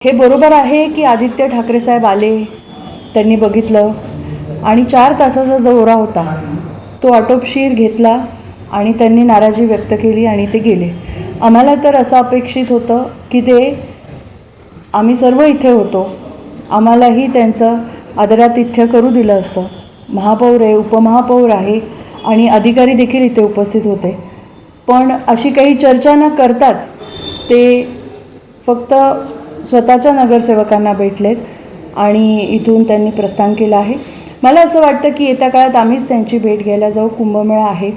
हे बरोबर आहे की आदित्य ठाकरे साहेब आले, त्यांनी बघितलं आणि 4 तासाचा जो दौरा होता तो आटोपशीर घेतला आणि त्यांनी नाराजी व्यक्त केली आणि ते गेले. आम्हाला तर असं अपेक्षित होतं की आम्ही सर्व इथे होतो, आम्हालाही त्यांचं आदरातिथ्य करू दिलं असतं. महापौर आहे, उपमहापौर आहे आणि अधिकारी देखील इथे उपस्थित होते. पण अशी काही चर्चा न करताच ते फक्त स्वतःच्या नगरसेवकांना भेटलेत आणि इथून त्यांनी प्रस्थान केलं आहे. मला असं वाटतं की येत्या काळात आम्हीच त्यांची भेट घ्यायला जाऊ. कुंभमेळा आहे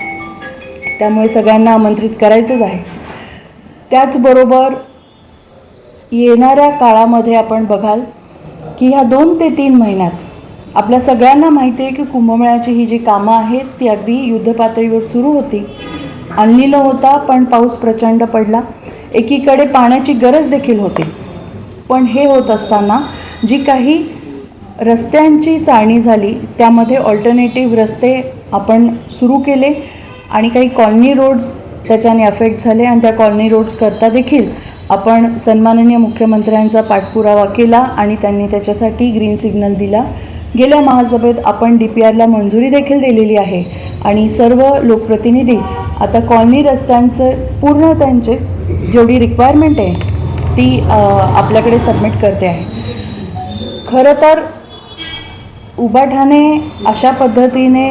त्यामुळे सगळ्यांना आमंत्रित करायचंच आहे. त्याचबरोबर येणाऱ्या काळामध्ये आपण बघाल की ह्या 2 ते 3 महिन्यात आपल्या सगळ्यांना माहिती आहे की कुंभमेळ्याची ही जी कामं आहेत ती अगदी युद्धपातळीवर सुरू होती. आणलेलं होता पण पाऊस प्रचंड पडला, एकीकडे पाण्याची गरज देखील होती. पण हे होत असताना जी काही रस्त्यांची चाळणी झाली त्यामध्ये ऑल्टरनेटिव्ह रस्ते आपण सुरू केले आणि काही कॉलनी रोड्स त्याच्याने अफेक्ट झाले आणि त्या कॉलनी रोड्स करता देखील आपण सन्माननीय मुख्यमंत्र्यांचा पाठपुरावा केला आणि त्यांनी त्याच्यासाठी ग्रीन सिग्नल दिला. गेल्या महासभेत आपण DPRला मंजुरी देखील दिलेली आहे आणि सर्व लोकप्रतिनिधी आता कॉलनी रस्त्यांचं पूर्ण त्यांचे जेवढी रिक्वायरमेंट आहे ती आपल्याकडे सबमिट करते आहे. खरं तर उभाठाने अशा पद्धतीने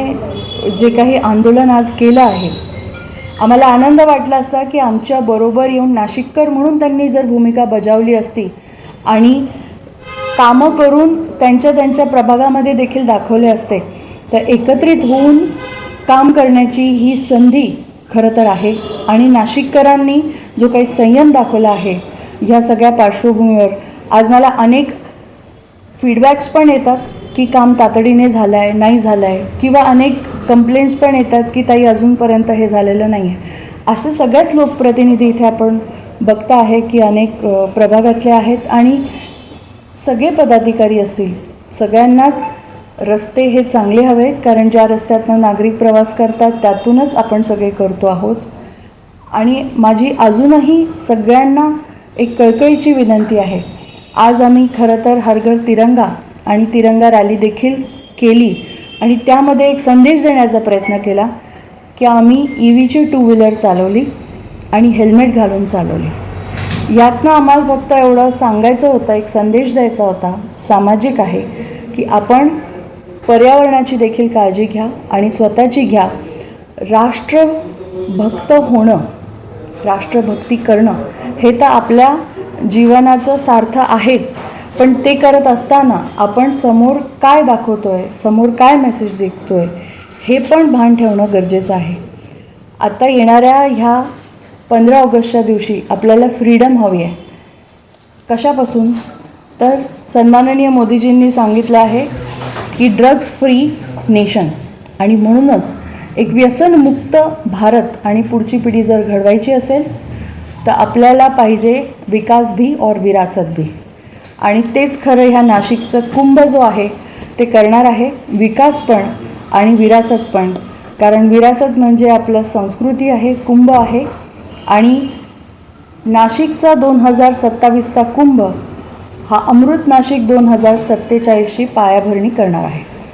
जे काही आंदोलन आज केलं आहे, आम्हाला आनंद वाटला असता की आमच्याबरोबर येऊन नाशिककर म्हणून त्यांनी जर भूमिका बजावली असती आणि कामं करून त्यांच्या प्रभागामध्ये देखील दाखवले असते, तर एकत्रित होऊन काम करण्याची ही संधी खरं तर आहे. आणि नाशिककरांनी जो काही संयम दाखवला आहे ह्या सगळ्या पार्श्वभूमीवर आज मला अनेक फीडबॅक्स पण येतात की काम तातडीने झालं आहे, नाही झालं आहे, किंवा अनेक कंप्लेंट्स पण येतात की ताई अजूनपर्यंत हे झालेलं नाही आहे. असे सगळेच लोकप्रतिनिधी इथे आपण बघता आहे की अनेक प्रभागातले आहेत आणि सगळे पदाधिकारी असतील, सगळ्यांनाच रस्ते हे चांगले हवेत, कारण ज्या रस्त्यातनं नागरिक प्रवास करतात त्यातूनच आपण सगळे करतो आहोत. आणि माझी अजूनही सगळ्यांना एक कळकळीची विनंती आहे. आज आम्ही खरं तर हर घर तिरंगा आणि तिरंगा रॅली देखील केली आणि त्यामध्ये एक संदेश देण्याचा प्रयत्न केला की आम्ही EVची 2 व्हीलर चालवली आणि हेल्मेट घालून चालवली. यातनं आम्हाला फक्त एवढं सांगायचं होतं, एक संदेश द्यायचा होता, सामाजिक आहे की आपण पर्यावरणाची देखील काळजी घ्या आणि स्वतःची घ्या. राष्ट्रभक्त होणं, राष्ट्रभक्ती करणं हे तर आपल्या जीवनाचं सार्थ आहेच, पण ते करत असताना आपण समोर काय दाखवतोय, समोर काय मेसेज देतोय हे पण भान ठेवणं गरजेचं आहे. आता येणाऱ्या ह्या 15 ऑगस्टच्या दिवशी आपल्याला फ्रीडम हवी आहे. कशापासून? तर सन्माननीय मोदीजींनी सांगितलं आहे की ड्रग्स फ्री नेशन, आणि म्हणूनच एक व्यसनमुक्त भारत आणि पुढची पिढी जर घडवायची असेल तर आपल्याला पाहिजे विकास भी और विरासत भी. आणि तेच खरं ह्या नाशिकचं कुंभ जो आहे ते करणार आहे, विकास पण आणि विरासत पण. कारण विरासत म्हणजे आपलं संस्कृती आहे, कुंभ आहे आणि नाशिकचा 2027चा कुंभ हा अमृत नाशिक 2047ची पायाभरणी करणार आहे.